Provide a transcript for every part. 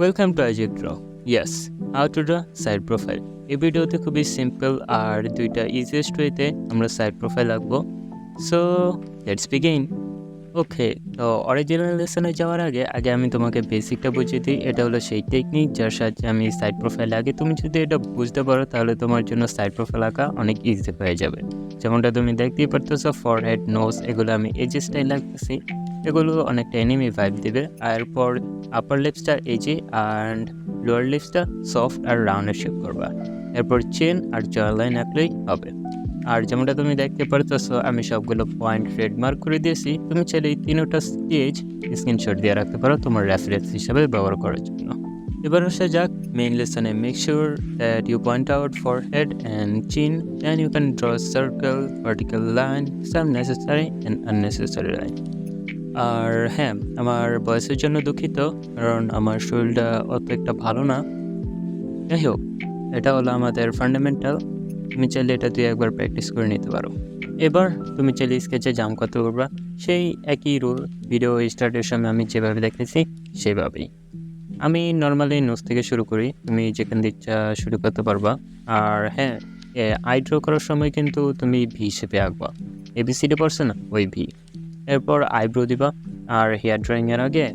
Welcome to IJK Draw. Yes, how to draw side profile. এই ভিডিওতে খুবই simple আর দুইটা ইজিয়েস্ট ওয়েতে আমরা সাইড প্রোফাইল আঁকবো। So let's begin. ওকে, তো অরিজিনাল লেসনে যাওয়ার আগে আমি তোমাকে বেসিকটা বুঝিয়ে দিই। এটা হলো সেই টেকনিক যার সাহায্যে আমি সাইড প্রোফাইল আঁকি। তুমি যদি এটা বুঝতে পারো তাহলে তোমার জন্য সাইড প্রোফাইল আঁকা অনেক ইজি হয়ে যাবে। যেমনটা তুমি দেখতেই পারতেছো, ফরহেড, নোজ এগুলো আমি এজি স্টাইল আঁকতেছি। এগুলো অনেকটা এনিমি ভাইব দেবে। এরপর আপার লিপসটা এজি অ্যান্ড লোয়ার লিপসটা সফট আর রাউন্ডের শেপ করবা। এরপর চেন আর জয় লাইন আঁকলেই হবে। আর যেমনটা তুমি দেখতে পারতেছো, আমি সবগুলো পয়েন্ট রেড মার্ক করে দিয়েছি। তুমি চাইলে এই তিনটা স্টেজ স্ক্রিনশট দিয়ে রাখতে পারো তোমার রেফারেন্স হিসাবে ব্যবহার করার জন্য। এবার আসা যাক মেইন লেসনে। Make sure that you point out forehead and chin, then you can draw circle, vertical line, some necessary and unnecessary line. আর হ্যাঁ, আমার বয়সের জন্য দুঃখিত, কারণ আমার শরীরটা অত একটা ভালো না। যাই হোক, এটা হলো আমাদের ফান্ডামেন্টাল। তুমি চাইলে এটা তুই একবার প্র্যাকটিস করে নিতে পারো। এবার তুমি চাইলে স্কেচে জাম করতে পারবা, সেই একই রুল। ভিডিও স্টার্টের সময় আমি যেভাবে দেখেছি সেভাবেই। আমি নর্মালি নোজ থেকে শুরু করি, তুমি যেখান দিয়ে ইচ্ছা শুরু করতে পারবা। আর হ্যাঁ, আই ড্র করার সময় কিন্তু তুমি ভি শেপে আঁকবা। এবিসিডি পড়ছে না, ওই ভি। এরপর আইব্রো দিবা, আর হেয়ার ড্রয়িংয়ের আগে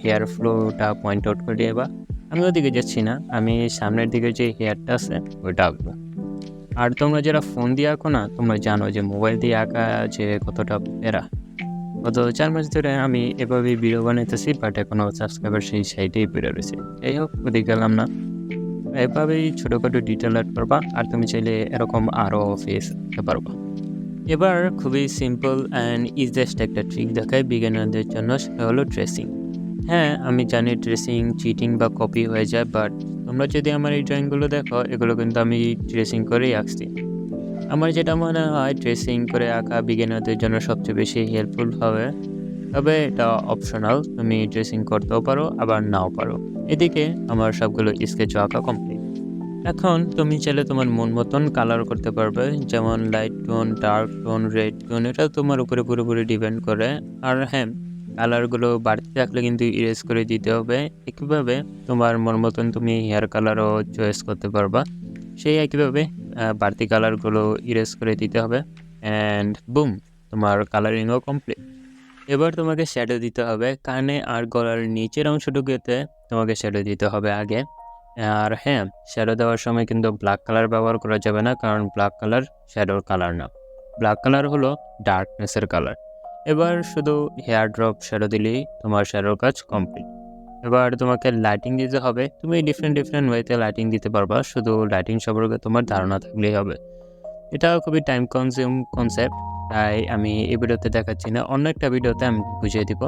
হেয়ার ফ্লোটা পয়েন্ট আউট করে দিবা। আমি ওদিকে যাচ্ছি না, আমি সামনের দিকে যে হেয়ারটা আছে ওইটা আঁকবো। আর তোমরা যারা ফোন দিয়ে আঁকো না, তোমরা জানো যে মোবাইল দিয়ে আঁকা যে কতটা প্যারা। গত 4 মাস ধরে আমি এভাবেই ভিডিও বানাইতেছি, বাট এখনও সাবস্ক্রাইবার সেই সাইটেই বেরো রয়েছে। যাই হোক, ওদিকে গেলাম না। এভাবেই ছোটোখাটো ডিটেল অ্যাড করবা, আর তুমি চাইলে এরকম আরও ফেস আঁকতে পারবা। এবার খুবই সিম্পল অ্যান্ড ইজিয়েস্ট একটা ট্রিক দেখায় বিগিনারদের জন্য, সেটা হলো ট্রেসিং। হ্যাঁ, আমি জানি ট্রেসিং চিটিং বা কপি হয়ে যায়, বাট তোমরা যদি আমার এই ড্রয়িংগুলো দেখো, এগুলো কিন্তু আমি ট্রেসিং করেই আঁকছি। আমার যেটা মনে হয় ট্রেসিং করে আঁকা বিগিনারদের জন্য সবচেয়ে বেশি হেল্পফুল হবে। তবে এটা অপশনাল, তুমি ট্রেসিং করতেও পারো আবার নাও পারো। এদিকে আমার সবগুলো স্কেচও আঁকা কমপ্লিট। এখন তুমি চাইলে তোমার মন মতন কালার করতে পারবে, যেমন light tone, dark tone, red tone, এটা তোমার উপরে পুরোপুরি ডিপেন্ড করে। আর হ্যাঁ, কালারগুলো বাড়তি থাকলে কিন্তু ইরেজ করে দিতে হবে। একইভাবে তোমার মন মতন তুমি হেয়ার কালারও চয়েস করতে পারবা। সেই একইভাবে বাড়তি কালারগুলো ইরেজ করে দিতে হবে। অ্যান্ড বুম, তোমার কালারিংও কমপ্লিট। এবার তোমাকে শ্যাডো দিতে হবে। কানে আর গলার নিচের অংশটুকুতে তোমাকে শ্যাডো দিতে হবে আগে। আর হ্যাঁ, শ্যাডো দেওয়ার সময় কিন্তু ব্ল্যাক কালার ব্যবহার করা যাবে না, কারণ ব্ল্যাক কালার শ্যাডোর কালার না। ব্ল্যাক কালার হলো ডার্কনেসের কালার। এবার শুধু হেয়ার ড্রপ শ্যাডো দিলেই তোমার শ্যাডোর কাজ কমপ্লিট। এবার তোমাকে লাইটিং দিতে হবে। তুমি ডিফারেন্ট ওয়েতে লাইটিং দিতে পারবা, শুধু লাইটিং সম্পর্কে তোমার ধারণা থাকলেই হবে। এটা খুবই টাইম কনজিউম কনসেপ্ট, তাই আমি এই ভিডিওতে দেখাচ্ছি না, অন্য একটা ভিডিওতে আমি বুঝিয়ে দিব।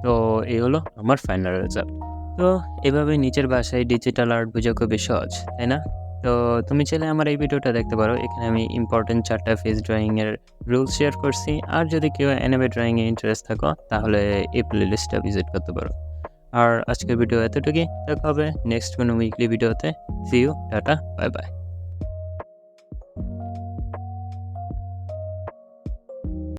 তো এই হলো আমার ফাইনাল রেজাল্ট। তো এভাবে নিচের ভাষায় ডিজিটাল আর্ট বোঝা খুবই সহজ, তাই না? তো তুমি চাইলে আমার এই ভিডিওটা দেখতে পারো। এখানে আমি ইম্পর্টেন্ট 4টা ফেস ড্রয়িংয়ের রুলস শেয়ার করছি। আর যদি কেউ অ্যানিমে ড্রয়িংয়ে ইন্টারেস্ট থাকো, তাহলে এই প্লেলিস্টটা ভিজিট করতে পারো। আর আজকের ভিডিও এতটুকুই। দেখা হবে নেক্সট কোনো উইকলি ভিডিওতে। See you, tata, bye by.